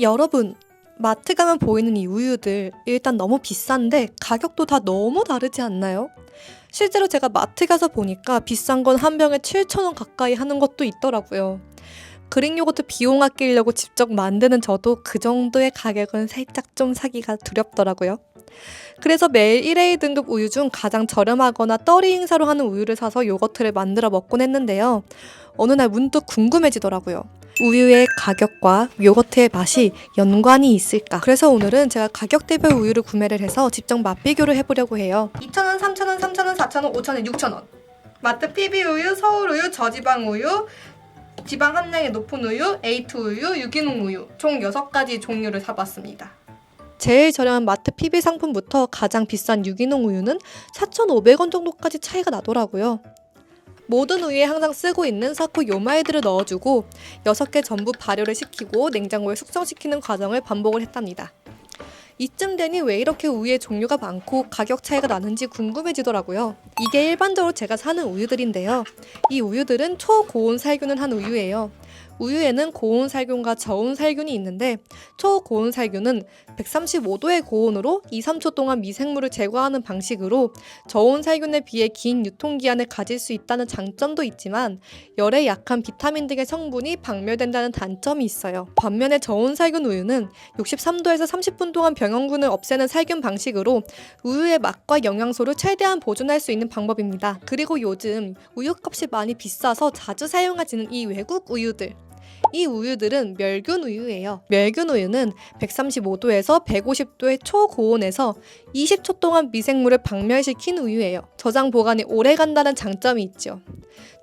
여러분, 마트 가면 보이는 이 우유들 일단 너무 비싼데 가격도 다 너무 다르지 않나요? 실제로 제가 마트 가서 보니까 비싼 건 한 병에 7,000원 가까이 하는 것도 있더라고요. 그릭 요거트 비용 아끼려고 직접 만드는 저도 그 정도의 가격은 살짝 좀 사기가 두렵더라고요. 그래서 매일 1A 등급 우유 중 가장 저렴하거나 떨이 행사로 하는 우유를 사서 요거트를 만들어 먹곤 했는데요. 어느 날 문득 궁금해지더라고요. 우유의 가격과 요거트의 맛이 연관이 있을까? 그래서 오늘은 제가 가격대별 우유를 구매를 해서 직접 맛비교를 해보려고 해요. 2,000원, 3,000원, 3,000원, 4,000원, 5,000원, 6,000원. 마트 PB 우유, 서울 우유, 저지방 우유, 지방 함량이 높은 우유, A2 우유, 유기농 우유 총 6가지 종류를 사봤습니다. 제일 저렴한 마트 PB 상품부터 가장 비싼 유기농 우유는 4,500원 정도까지 차이가 나더라고요. 모든 우유에 항상 쓰고 있는 사코 요마이드를 넣어주고 6개 전부 발효를 시키고 냉장고에 숙성시키는 과정을 반복을 했답니다. 이쯤 되니 왜 이렇게 우유의 종류가 많고 가격 차이가 나는지 궁금해지더라고요. 이게 일반적으로 제가 사는 우유들인데요. 이 우유들은 초고온 살균을 한 우유예요. 우유에는 고온 살균과 저온 살균이 있는데 초고온 살균은 135도의 고온으로 2-3초 동안 미생물을 제거하는 방식으로 저온 살균에 비해 긴 유통기한을 가질 수 있다는 장점도 있지만 열에 약한 비타민 등의 성분이 박멸된다는 단점이 있어요. 반면에 저온 살균 우유는 63도에서 30분 동안 병원균을 없애는 살균 방식으로 우유의 맛과 영양소를 최대한 보존할 수 있는 방법입니다. 그리고 요즘 우유값이 많이 비싸서 자주 사용하지는 이 외국 우유들. 이 우유들은 멸균 우유예요. 멸균 우유는 135도에서 150도의 초고온에서 20초 동안 미생물을 박멸시킨 우유예요. 저장 보관이 오래 간다는 장점이 있죠.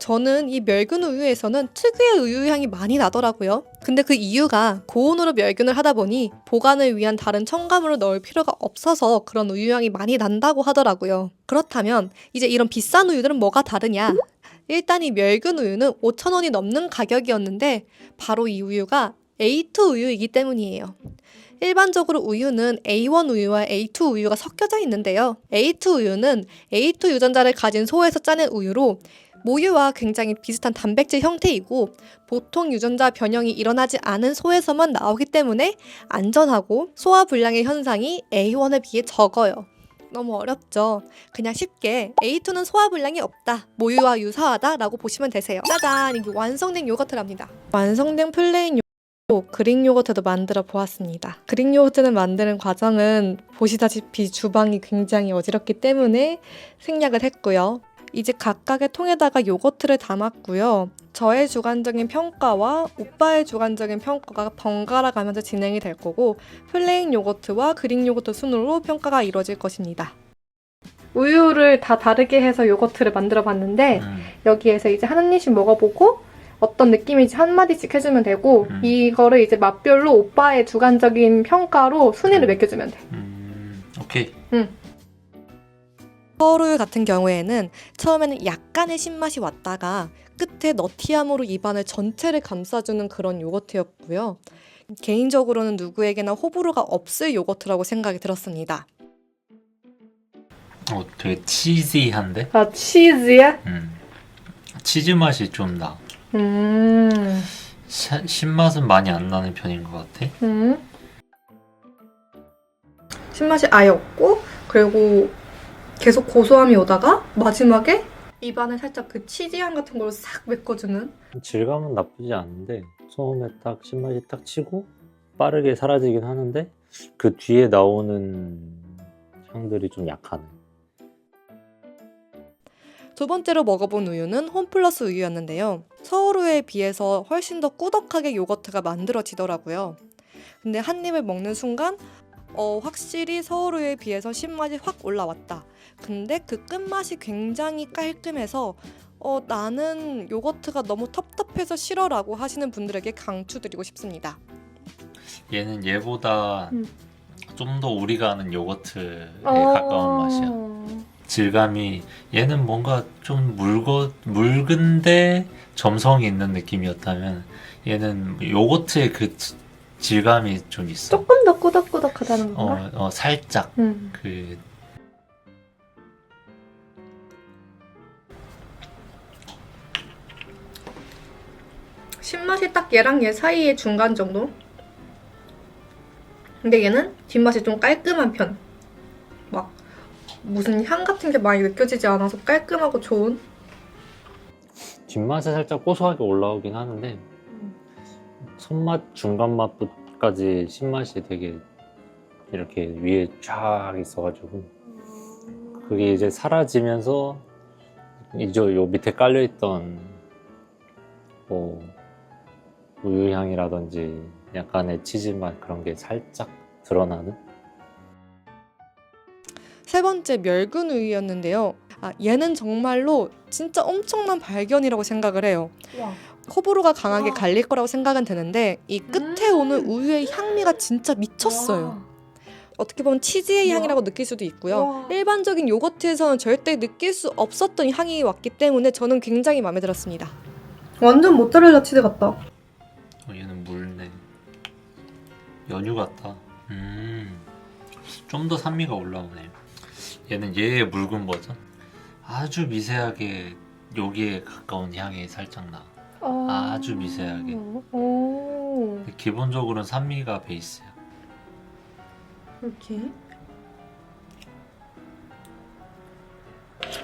저는 이 멸균 우유에서는 특유의 우유 향이 많이 나더라고요. 근데 그 이유가 고온으로 멸균을 하다 보니 보관을 위한 다른 첨가물을 넣을 필요가 없어서 그런 우유 향이 많이 난다고 하더라고요. 그렇다면 이제 이런 비싼 우유들은 뭐가 다르냐? 일단 이 멸균 우유는 5,000원이 넘는 가격이었는데 바로 이 우유가 A2 우유이기 때문이에요. 일반적으로 우유는 A1 우유와 A2 우유가 섞여져 있는데요. A2 우유는 A2 유전자를 가진 소에서 짜낸 우유로 모유와 굉장히 비슷한 단백질 형태이고 보통 유전자 변형이 일어나지 않은 소에서만 나오기 때문에 안전하고 소화 불량의 현상이 A1에 비해 적어요. 너무 어렵죠? 그냥 쉽게 A2는 소화불량이 없다, 모유와 유사하다 라고 보시면 되세요. 짜잔! 이게 완성된 요거트랍니다. 완성된 플레인 그릭 요거트도 만들어 보았습니다. 그릭 요거트를 만드는 과정은 보시다시피 주방이 굉장히 어지럽기 때문에 생략을 했고요. 이제 각각의 통에다가 요거트를 담았고요. 저의 주관적인 평가와 오빠의 주관적인 평가가 번갈아 가면서 진행이 될 거고 플레인 요거트와 그릭 요거트 순으로 평가가 이루어질 것입니다. 우유를 다 다르게 해서 요거트를 만들어 봤는데 여기에서 이제 한 입씩 먹어보고 어떤 느낌인지 한마디씩 해주면 되고 이거를 이제 맛별로 오빠의 주관적인 평가로 순위를 매겨주면 돼. 오케이. 서울우유 같은 경우에는 처음에는 약간의 신맛이 왔다가 끝에 너티함으로 입안을 전체를 감싸주는 그런 요거트였고요. 개인적으로는 누구에게나 호불호가 없을 요거트라고 생각이 들었습니다. 되게 치즈한데? 아, 치즈야? 치즈 맛이 좀 나. 신맛은 많이 안 나는 편인 것 같아. 신맛이 아예 없고 그리고 계속 고소함이 오다가 마지막에 입안에 살짝 그 치즈향 같은 걸로 싹 메꿔주는. 질감은 나쁘지 않은데 처음에 딱 신맛이 딱 치고 빠르게 사라지긴 하는데 그 뒤에 나오는 향들이 좀 약하네. 두 번째로 먹어본 우유는 홈플러스 우유였는데요. 서울우유에 비해서 훨씬 더 꾸덕하게 요거트가 만들어지더라고요. 근데 한 입을 먹는 순간 확실히 서울우유에 비해서 신맛이 확 올라왔다. 근데 그 끝맛이 굉장히 깔끔해서 나는 요거트가 너무 텁텁해서 싫어라고 하시는 분들에게 강추드리고 싶습니다. 얘는 얘보다 좀 더 우리가 아는 요거트에 가까운 맛이야. 질감이 얘는 뭔가 좀 묽은데 점성이 있는 느낌이었다면 얘는 요거트의 그 질감이 좀 있어. 조금 더 꾸덕꾸덕하다는 건가? 살짝 그 신맛이 딱 얘랑 얘 사이의 중간 정도? 근데 얘는 뒷맛이 좀 깔끔한 편. 막 무슨 향 같은 게 많이 느껴지지 않아서 깔끔하고 좋은? 뒷맛에 살짝 고소하게 올라오긴 하는데 손맛, 중간 맛까지 신맛이 되게 이렇게 위에 쫙 있어가지고 그게 이제 사라지면서 이제 요 밑에 깔려있던 뭐 우유향이라든지 약간의 치즈맛 그런 게 살짝 드러나는? 세 번째 멸균 우유였는데요. 얘는 정말로 진짜 엄청난 발견이라고 생각을 해요. 와. 호불호가 강하게 와. 갈릴 거라고 생각은 드는데 이 끝에 오는 우유의 향미가 진짜 미쳤어요. 어떻게 보면 치즈의 우와. 향이라고 느낄 수도 있고요. 우와. 일반적인 요거트에서는 절대 느낄 수 없었던 향이 왔기 때문에 저는 굉장히 마음에 들었습니다. 완전 모짜렐라 치즈 같다. 얘는 물네. 연유 같다. 좀 더 산미가 올라오네. 얘는 얘의 묽은 버전. 아주 미세하게 여기에 가까운 향이 살짝 나. 아주 미세하게. 오. 근데 기본적으로는 산미가 베이스야. 이렇게.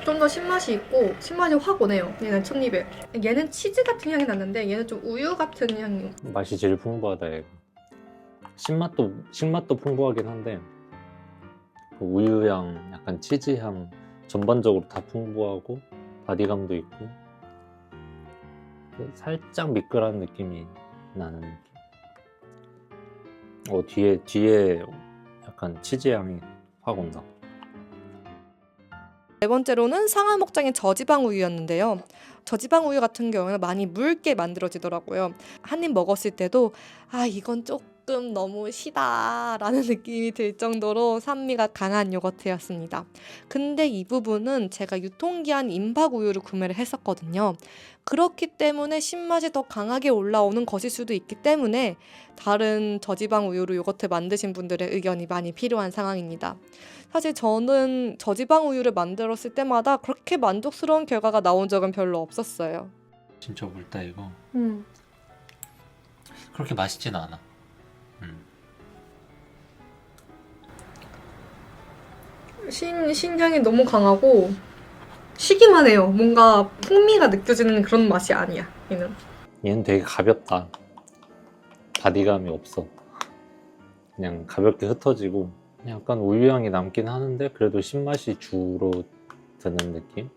좀 더 신맛이 있고 신맛이 확 오네요. 얘는 첫입에. 얘는 치즈 같은 향이 났는데 얘는 좀 우유 같은 향이. 맛이 제일 풍부하다 얘가. 신맛도 풍부하긴 한데 그 우유향, 약간 치즈향 전반적으로 다 풍부하고 바디감도 있고 살짝 미끌한 느낌이 나는 느낌. 뒤에 약간 치즈향이 확 온다. 네 번째로는 상하 목장의 저지방 우유였는데요. 저지방 우유 같은 경우는 많이 묽게 만들어지더라고요. 한 입 먹었을 때도 이건 조금 너무 시다라는 느낌이 들 정도로 산미가 강한 요거트였습니다. 근데 이 부분은 제가 유통기한 임박 우유를 구매를 했었거든요. 그렇기 때문에 신맛이 더 강하게 올라오는 것일 수도 있기 때문에 다른 저지방 우유로 요거트 만드신 분들의 의견이 많이 필요한 상황입니다. 사실 저는 저지방 우유를 만들었을 때마다 그렇게 만족스러운 결과가 나온 적은 별로 없었어요. 진짜 묽다 이거. 그렇게 맛있진 않아. 신향이 너무 강하고 시기만 해요. 뭔가 풍미가 느껴지는 그런 맛이 아니야. 얘는 되게 가볍다. 바디감이 없어. 그냥 가볍게 흩어지고 약간 우유향이 남긴 하는데 그래도 신맛이 주로 드는 느낌?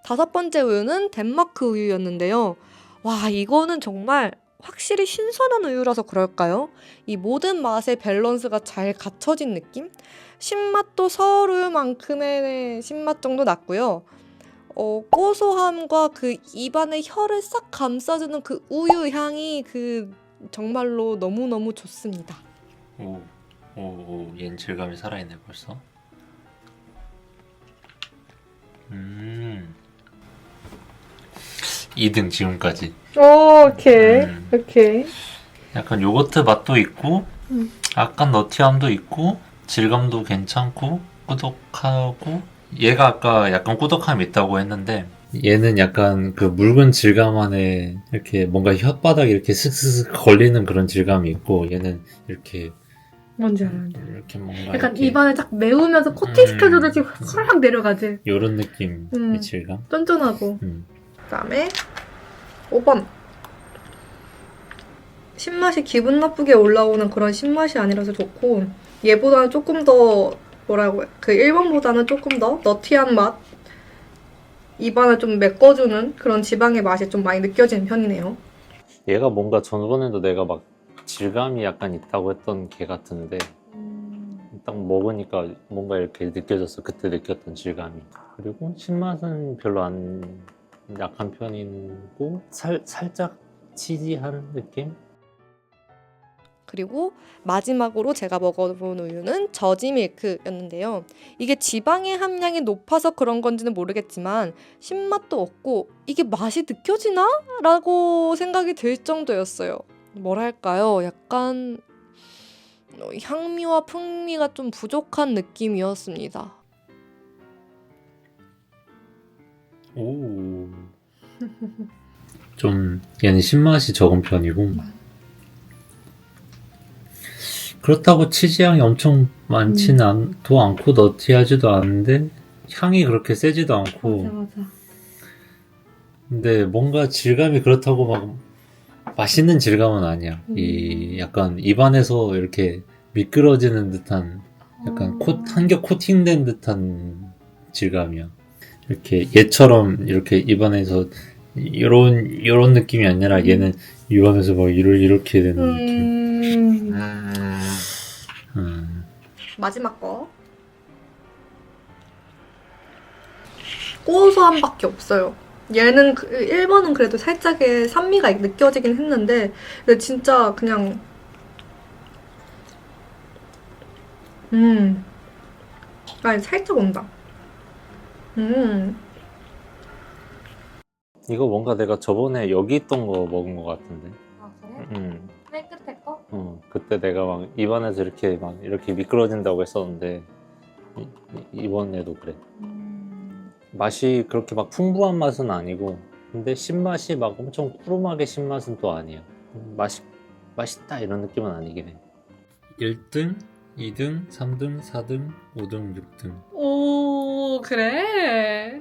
다섯 번째 우유는 덴마크 우유였는데요. 와, 이거는 정말 확실히 신선한 우유라서 그럴까요? 이 모든 맛의 밸런스가 잘 갖춰진 느낌? 신맛도 서울우유만큼의 신맛 정도 났고요. 고소함과 그 입안의 혀를 싹 감싸주는 그 우유 향이 정말로 너무너무 좋습니다. 오, 얘는 질감이 살아있네 벌써. 2등 지금까지. 오케이. 약간 요거트 맛도 있고, 약간 너티함도 있고, 질감도 괜찮고, 꾸덕하고. 얘가 아까 약간 꾸덕함이 있다고 했는데, 얘는 약간 그 묽은 질감 안에 이렇게 뭔가 혓바닥에 이렇게 슥슥슥 걸리는 그런 질감이 있고, 얘는 이렇게 뭔지 알아요. 이렇게 뭔가 약간 이렇게 입안에 딱 메우면서 코팅시켜주듯이 확 내려가지. 요런 느낌의 질감. 쫀쫀하고. 그다음에 5번. 신맛이 기분 나쁘게 올라오는 그런 신맛이 아니라서 좋고 얘보다는 조금 더 그 1번보다는 조금 더 너티한 맛, 입안을 좀 메꿔주는 그런 지방의 맛이 좀 많이 느껴지는 편이네요. 얘가 뭔가 전번에도 내가 막 질감이 약간 있다고 했던 게 같은데 딱 먹으니까 뭔가 이렇게 느껴졌어. 그때 느꼈던 질감이. 그리고 신맛은 별로 안 약한 편이고 살짝 치즈한 느낌? 그리고 마지막으로 제가 먹어본 우유는 저지밀크였는데요. 이게 지방의 함량이 높아서 그런 건지는 모르겠지만 신맛도 없고 이게 맛이 느껴지나? 라고 생각이 들 정도였어요. 뭐랄까요? 약간 향미와 풍미가 좀 부족한 느낌이었습니다. 오. 좀 얘는 신맛이 적은 편이고 그렇다고 치즈 향이 엄청 많지는 않도 않고 너티하지도 않은데 향이 그렇게 세지도 않고 맞아. 근데 뭔가 질감이 그렇다고 막 맛있는 질감은 아니야. 이 약간 입안에서 이렇게 미끄러지는 듯한 약간 한겹 코팅된 듯한 질감이야. 이렇게 얘처럼 이렇게 입안에서 이런 느낌이 아니라 얘는 입안에서 막 이렇게 되는 느낌. 마지막 거. 고소함밖에 없어요. 얘는 1번은 그래도 살짝의 산미가 느껴지긴 했는데 근데 진짜 그냥 아니 살짝 온다. 이거 뭔가 내가 저번에 여기 있던 거 먹은 거 같은데. 아 그래? 맨 끝에 거? 그때 내가 막 입안에서 이렇게 미끄러진다고 했었는데 이번에도 그래. 맛이 그렇게 막 풍부한 맛은 아니고 근데 신맛이 막 엄청 꾸름하게 신맛은 또 아니야. 맛있다 이런 느낌은 아니긴 해. 1등, 2등, 3등, 4등, 5등, 6등. 오 그래?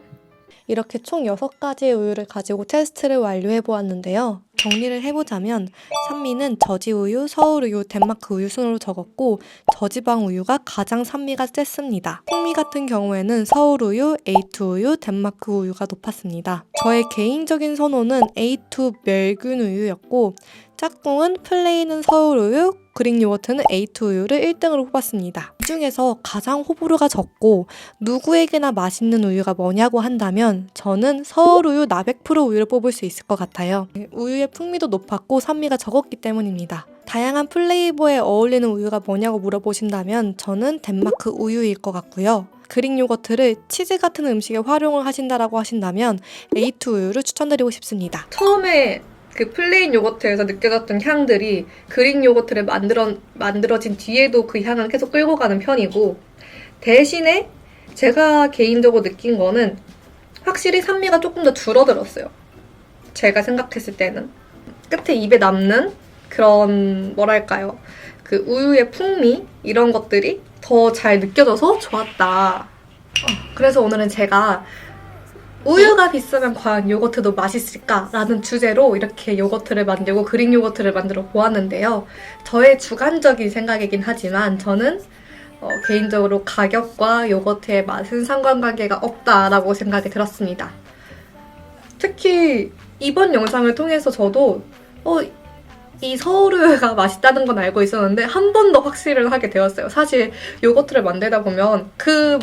이렇게 총 6가지의 우유를 가지고 테스트를 완료해 보았는데요. 정리를 해보자면 산미는 저지우유, 서울우유, 덴마크 우유 순으로 적었고 저지방 우유가 가장 산미가 셌습니다. 풍미 같은 경우에는 서울우유, A2우유, 덴마크 우유가 높았습니다. 저의 개인적인 선호는 A2 멸균 우유였고 짝꿍은 플레이는 서울우유, 그릭 요거트는 A2 우유를 1등으로 뽑았습니다. 이 중에서 가장 호불호가 적고 누구에게나 맛있는 우유가 뭐냐고 한다면 저는 서울우유 나백프로 우유를 뽑을 수 있을 것 같아요. 우유의 풍미도 높았고 산미가 적었기 때문입니다. 다양한 플레이버에 어울리는 우유가 뭐냐고 물어보신다면 저는 덴마크 우유일 것 같고요. 그릭 요거트를 치즈 같은 음식에 활용을 하신다라고 하신다면 A2 우유를 추천드리고 싶습니다. 처음에 그 플레인 요거트에서 느껴졌던 향들이 그릭 요거트를 만들어진 뒤에도 그 향을 계속 끌고 가는 편이고 대신에 제가 개인적으로 느낀 거는 확실히 산미가 조금 더 줄어들었어요. 제가 생각했을 때는. 끝에 입에 남는 그런 뭐랄까요. 그 우유의 풍미 이런 것들이 더 잘 느껴져서 좋았다. 그래서 오늘은 제가 우유가 비싸면 과연 요거트도 맛있을까라는 주제로 이렇게 요거트를 만들고 그릭 요거트를 만들어 보았는데요. 저의 주관적인 생각이긴 하지만 저는 개인적으로 가격과 요거트의 맛은 상관관계가 없다라고 생각이 들었습니다. 특히 이번 영상을 통해서 저도 이 서울우유가 맛있다는 건 알고 있었는데 한 번 더 확실을 하게 되었어요. 사실 요거트를 만들다 보면 그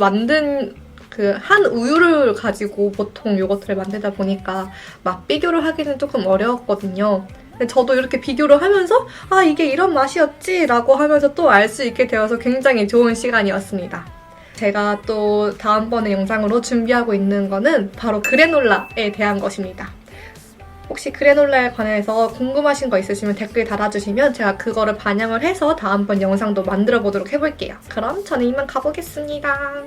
한 우유를 가지고 보통 요거트를 만들다 보니까 맛 비교를 하기는 조금 어려웠거든요. 근데 저도 이렇게 비교를 하면서 이게 이런 맛이었지 라고 하면서 또 알 수 있게 되어서 굉장히 좋은 시간이었습니다. 제가 또 다음번에 영상으로 준비하고 있는 거는 바로 그래놀라에 대한 것입니다. 혹시 그래놀라에 관해서 궁금하신 거 있으시면 댓글 달아주시면 제가 그거를 반영을 해서 다음번 영상도 만들어 보도록 해볼게요. 그럼 저는 이만 가보겠습니다.